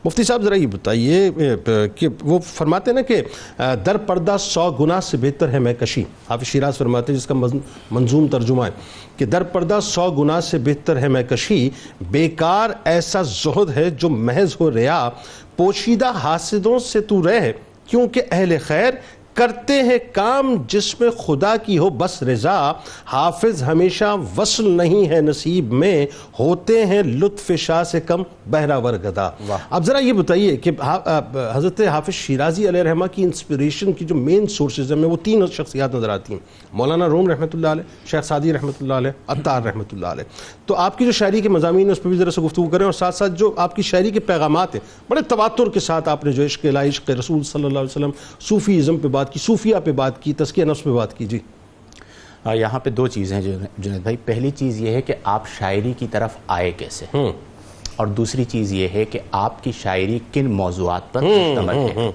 مفتی صاحب ذرا یہ بتائیے کہ وہ فرماتے ہیں نا کہ در پردہ 100 گناہ سے بہتر ہے میں کشی. حافظ شیراز فرماتے ہیں جس کا منظوم ترجمہ ہے کہ در پردہ 100 گناہ سے بہتر ہے میں کشی، بیکار ایسا زہد ہے جو محض ہو ریا، پوشیدہ حاسدوں سے تو رہ کیونکہ اہل خیر کرتے ہیں کام جس میں خدا کی ہو بس رضا، حافظ ہمیشہ وصل نہیں ہے نصیب میں، ہوتے ہیں لطف شاہ سے کم بہراور گدا. اب ذرا یہ بتائیے کہ حضرت حافظ شیرازی علیہ رحمہ کی انسپریشن کی جو مین سورسز ہیں میں وہ 3 شخصیات نظر آتی ہیں، مولانا روم رحمۃ اللہ علیہ، شیخ سعدی رحمۃ اللہ علیہ، عطار رحمۃ اللہ علیہ. تو آپ کی جو شاعری کے مضامین ہیں اس پہ بھی ذرا سے گفتگو کریں، اور ساتھ ساتھ جو آپ کی شاعری کے پیغامات ہیں بڑے تواتر کے ساتھ آپ نے جو عشق الہی، عشق رسول صلی اللہ علیہ وسلم، صوفی ازم پہ بات کی، صوفیہ پہ بات کی، تزکیہ نفس پہ بات کی. جی یہاں پہ 2 چیزیں جنید بھائی. پہلی چیز یہ ہے کہ آپ شاعری کی طرف آئے کیسے، اور دوسری چیز یہ ہے کہ آپ کی شاعری کن موضوعات پر مشتمل ہے.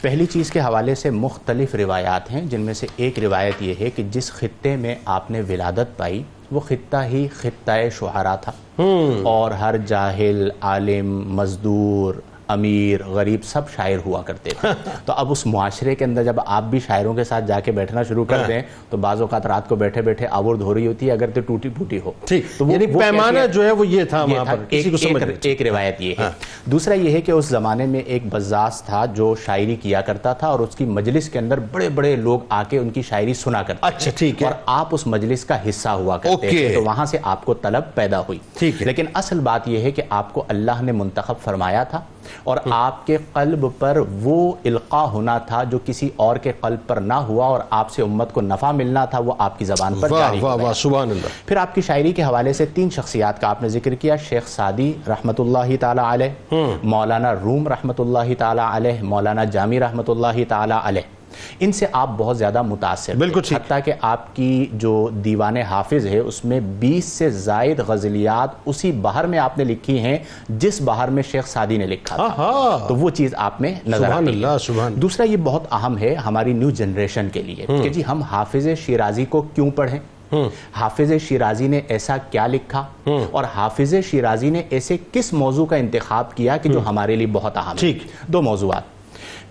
پہلی چیز کے حوالے سے مختلف روایات ہیں، جن میں سے ایک روایت یہ ہے کہ جس خطے میں آپ نے ولادت پائی وہ خطہ ہی خطہ شعراء تھا، اور ہر جاہل، عالم، مزدور، امیر، غریب سب شاعر ہوا کرتے تھے. تو اب اس معاشرے کے اندر جب آپ بھی شاعروں کے ساتھ جا کے بیٹھنا شروع کر دیں تو بعض اوقات رات کو بیٹھے بیٹھے آورد ہو رہی ہوتی ہے، اگر تو ٹوٹی پھوٹی ہو. تو یعنی پیمانہ جو ہے وہ یہ تھا وہاں پر کسی کو سمجھ. ایک روایت یہ ہے. دوسرا یہ ہے کہ اس زمانے میں ایک بزاز تھا جو شاعری کیا کرتا تھا، اور اس کی مجلس کے اندر بڑے بڑے لوگ آ کے ان کی شاعری سنا کرتے. اچھا ٹھیک ہے. اور آپ اس مجلس کا حصہ ہوا کرتے تھے، تو وہاں سے آپ کو طلب پیدا ہوئی. لیکن اصل بات یہ ہے کہ آپ کو اللہ نے منتخب فرمایا تھا، اور آپ کے قلب پر وہ القاء ہونا تھا جو کسی اور کے قلب پر نہ ہوا، اور آپ سے امت کو نفع ملنا تھا وہ آپ کی زبان پر جاری ہوا. سبحان اللہ. پھر آپ کی شاعری کے حوالے سے 3 شخصیات کا آپ نے ذکر کیا، شیخ سعدی رحمۃ اللہ تعالی علیہ، مولانا روم رحمۃ اللہ تعالی علیہ، مولانا جامی رحمۃ اللہ تعالی علیہ. ان سے آپ بہت زیادہ متاثر تھے، حتیٰ کہ آپ کی جو دیوان حافظ ہے اس میں 20 سے زائد غزلیات اسی بہر میں آپ نے لکھی ہیں جس بہر میں شیخ سعدی نے لکھا تھا. تو وہ چیز آپ میں نظر آتی ہے. دوسرا یہ بہت اہم ہے ہماری نیو جنریشن کے لیے کہ جی ہم حافظ شیرازی کو کیوں پڑھیں، حافظ شیرازی نے ایسا کیا لکھا، اور حافظ شیرازی نے ایسے کس موضوع کا انتخاب کیا کہ جو ہمارے لیے بہت اہم ہے. 2 موضوعات.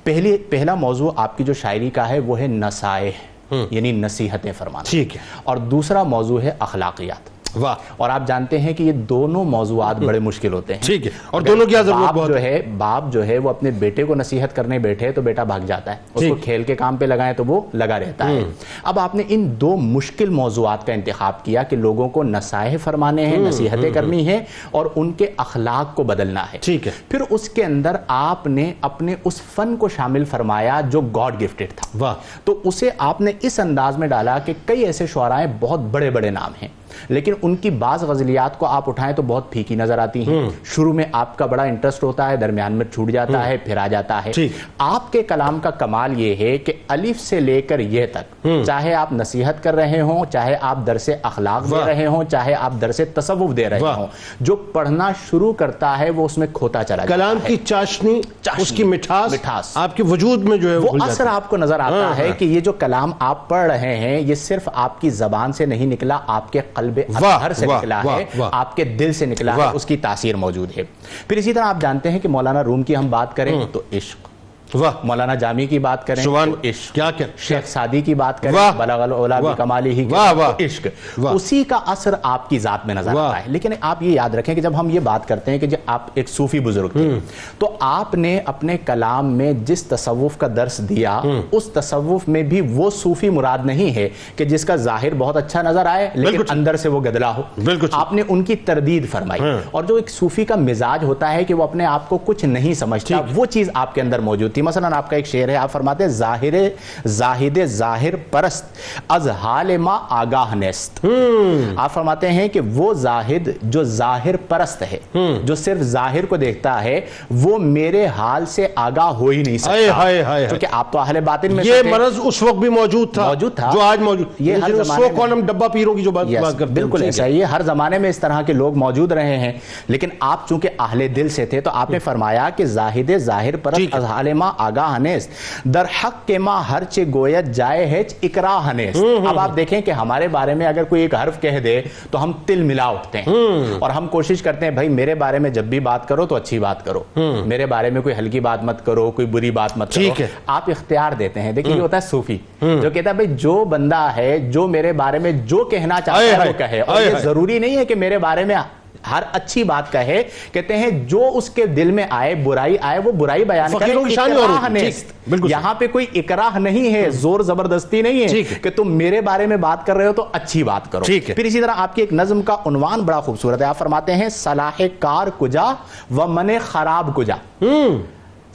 پہلا موضوع آپ کی جو شاعری کا ہے وہ ہے نصائح، یعنی نصیحتیں فرمانا. ٹھیک ہے. اور دوسرا موضوع ہے اخلاقیات. واہ. اور آپ جانتے ہیں کہ یہ دونوں موضوعات بڑے مشکل ہوتے ہیں. ٹھیک ہے. اور دونوں کی ضرورت بہت ہے. باپ جو ہے وہ اپنے بیٹے کو نصیحت کرنے بیٹھے تو بیٹا بھاگ جاتا ہے، اس کو کھیل کے کام پہ لگائیں تو وہ لگا رہتا ہے. اب آپ نے ان 2 مشکل موضوعات کا انتخاب کیا کہ لوگوں کو نصائح فرمانے ہیں، نصیحتیں کرنی ہیں، اور ان کے اخلاق کو بدلنا ہے. ٹھیک ہے. پھر اس کے اندر آپ نے اپنے اس فن کو شامل فرمایا جو گاڈ گفٹڈ تھا. واہ. تو اسے آپ نے اس انداز میں ڈالا کہ کئی ایسے شعراء بہت بڑے بڑے نام ہیں، لیکن ان کی بعض غزلیات کو آپ اٹھائیں تو بہت پھیکی نظر آتی ہیں. شروع میں آپ کا بڑا انٹرسٹ ہوتا ہے، درمیان میں چھوٹ جاتا ہے، پھر آ جاتا ہے. آپ کے کلام کا کمال یہ ہے کہ الف سے لے کر یہ تک، چاہے آپ نصیحت کر رہے ہوں، چاہے آپ درس اخلاق دے رہے ہوں، چاہے آپ درس تصوف دے رہے ہوں، جو پڑھنا شروع کرتا ہے وہ اس میں کھوتا چلا جاتا ہے. کلام کی چاشنی، اس کی مٹھاس آپ کے وجود میں جو ہے وہ اثر آپ کو نظر آتا ہے کہ یہ جو کلام آپ پڑھ رہے ہیں یہ صرف آپ کی زبان سے نہیں نکلا، آپ کے قلب اطہر سے نکلا ہے، آپ کے دل سے نکلا ہے، اس کی تاثیر موجود ہے. پھر اسی طرح آپ جانتے ہیں کہ مولانا روم کی ہم بات کریں تو عشق، مولانا جامی کی بات کریں تو عشق، شیخ سعدی کی بات کریں بلغ العلا بکمالہ تو عشق. اسی کا اثر آپ کی ذات میں نظر آتا ہے. لیکن آپ یہ یاد رکھیں کہ جب ہم یہ بات کرتے ہیں کہ جب آپ ایک صوفی بزرگ تھے تو آپ نے اپنے کلام میں جس تصوف کا درس دیا اس تصوف میں بھی وہ صوفی مراد نہیں ہے کہ جس کا ظاہر بہت اچھا نظر آئے لیکن اندر سے وہ گدلا ہو. آپ نے ان کی تردید فرمائی، اور جو ایک صوفی کا مزاج ہوتا ہے کہ وہ اپنے آپ کو کچھ نہیں سمجھتا، وہ چیز آپ کے اندر موجود تھی. مثلا آپ کا ایک شعر ہے، آپ فرماتے ہیں زاہد ظاہر پرست از حال ما آگاہ نیست. آپ فرماتے ہیں کہ وہ زاہد جو ظاہر پرست ہے، جو صرف ظاہر کو دیکھتا ہے، وہ میرے حال سے آگاہ ہو ہی نہیں سکتا. کیونکہ آپ تو اہل باطن میں یہ مرض اس وقت بھی موجود تھا جو آج موجود. یہ ہر زمانے میں ڈبہ پیروں کی جو بات کرتے ہیں بالکل ایسا ہی ہے. ہر زمانے میں اس طرح کے لوگ موجود رہے ہیں، لیکن آپ چونکہ اہل دل سے تھے تو آپ نے فرمایا کہ زاہد ظاہر پرست از حال ما ما آگاہ نیست در حق کے ما ہر چے گویت جائے ہیچ اکراہ نیست. اب آپ دیکھیں کہ ہمارے بارے میں اگر کوئی ایک حرف کہہ دے تو ہم تل ملا اٹھتے ہیں اور ہم کوشش کرتے ہیں بھائی میرے بارے میں جب بھی بات کرو تو اچھی بات کرو, میرے بارے میں کوئی ہلکی بات مت کرو, کوئی بری بات مت کرو. آپ اختیار دیتے ہیں. دیکھیں یہ ہوتا ہے صوفی جو کہتا ہے بھئی جو بندہ ہے جو میرے بارے میں جو کہنا چاہتا ہے وہ کہے, اور یہ ضروری نہیں ہے کہ میرے بارے میں ہر اچھی بات کہے. کہتے ہیں جو اس کے دل میں آئے, برائی آئے, وہ برائی بیان کرے. اکراہ نیست, یہاں پہ کوئی اکراہ نہیں ہے, زور زبردستی نہیں ہے کہ تم میرے بارے میں بات کر رہے ہو تو اچھی بات کرو. پھر اسی طرح آپ کی ایک نظم کا عنوان بڑا خوبصورت ہے. آپ فرماتے ہیں صلاح کار کجا و من خراب کجا.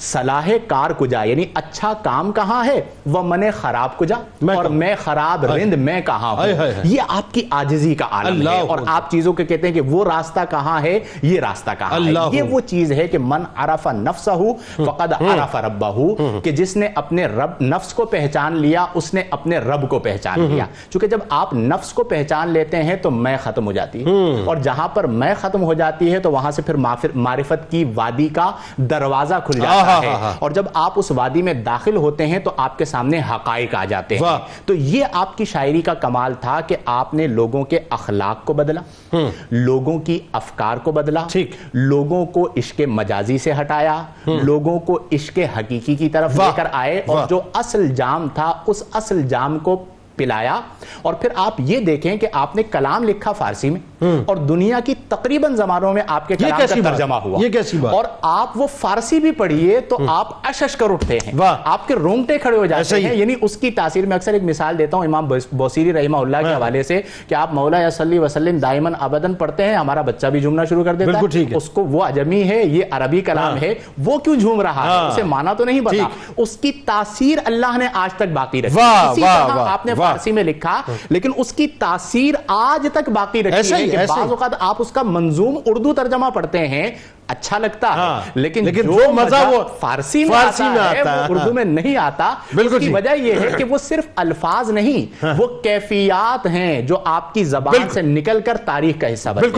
صلاح کار کجا یعنی اچھا کام کہاں ہے, وہ من خراب کجا, اور میں خراب رند میں کہاں ہوں. یہ آپ کی عاجزی کا عالم ہے. اور آپ چیزوں کے کہتے ہیں کہ وہ راستہ کہاں ہے, یہ راستہ کہاں ہے. یہ وہ چیز ہے کہ من عرف نفسہ فقد عرف ربہ, کہ جس نے اپنے رب نفس کو پہچان لیا اس نے اپنے رب کو پہچان لیا. چونکہ جب آپ نفس کو پہچان لیتے ہیں تو میں ختم ہو جاتی ہے, اور جہاں پر میں ختم ہو جاتی ہے تو وہاں سے پھر معرفت کی وادی کا دروازہ کھل جاتا ہے. اور جب آپ اس وادی میں داخل ہوتے ہیں تو آپ کے سامنے حقائق آ جاتے ہیں. تو یہ آپ کی شاعری کا کمال تھا کہ آپ نے لوگوں کے اخلاق کو بدلا, لوگوں کی افکار کو بدلا, لوگوں کو عشق مجازی سے ہٹایا, لوگوں کو عشق حقیقی کی طرف لے کر آئے, اور جو اصل جام تھا اس اصل جام کو پلایا. اور پھر آپ یہ دیکھیں کہ آپ نے کلام لکھا فارسی میں, اور دنیا کی تقریباً زمانوں میں آپ کے کلام کا ترجمہ ہوا. یہ کیسی بات؟ اور آپ وہ فارسی بھی پڑھیے تو آپ اشش کر اٹھتے ہیں, آپ کے رونگٹے کھڑے ہو جاتے ہیں. یعنی اس کی تاثیر میں اکثر ایک مثال دیتا ہوں امام بوصیری رحمہ اللہ کے حوالے سے, کہ آپ مولا یا صلی وسلم دائماً ابداً پڑھتے ہیں, ہمارا بچہ بھی جھومنا شروع کر دیتا ہے. اس کو وہ عجمی ہے, یہ عربی کلام ہے, وہ کیوں جھوم رہا ہے, اسے مانا تو نہیں پتا. اس کی تاثیر اللہ نے آج تک باقی رکھی. اسی طرح آپ نے فارسی میں لکھا لیکن اس کی تاثیر آج تک باقی رکھی ہے کہ بعض اوقات آپ اس کا منظوم اردو ترجمہ پڑھتے ہیں, اچھا لگتا ہے, لیکن جو مزہ وہ فارسی میں آتا ہے وہ اردو میں نہیں آتا. اس کی وجہ یہ ہے کہ وہ صرف الفاظ نہیں, وہ کیفیات ہیں جو آپ کی زبان سے نکل کر تاریخ کا حصہ بنتے ہیں.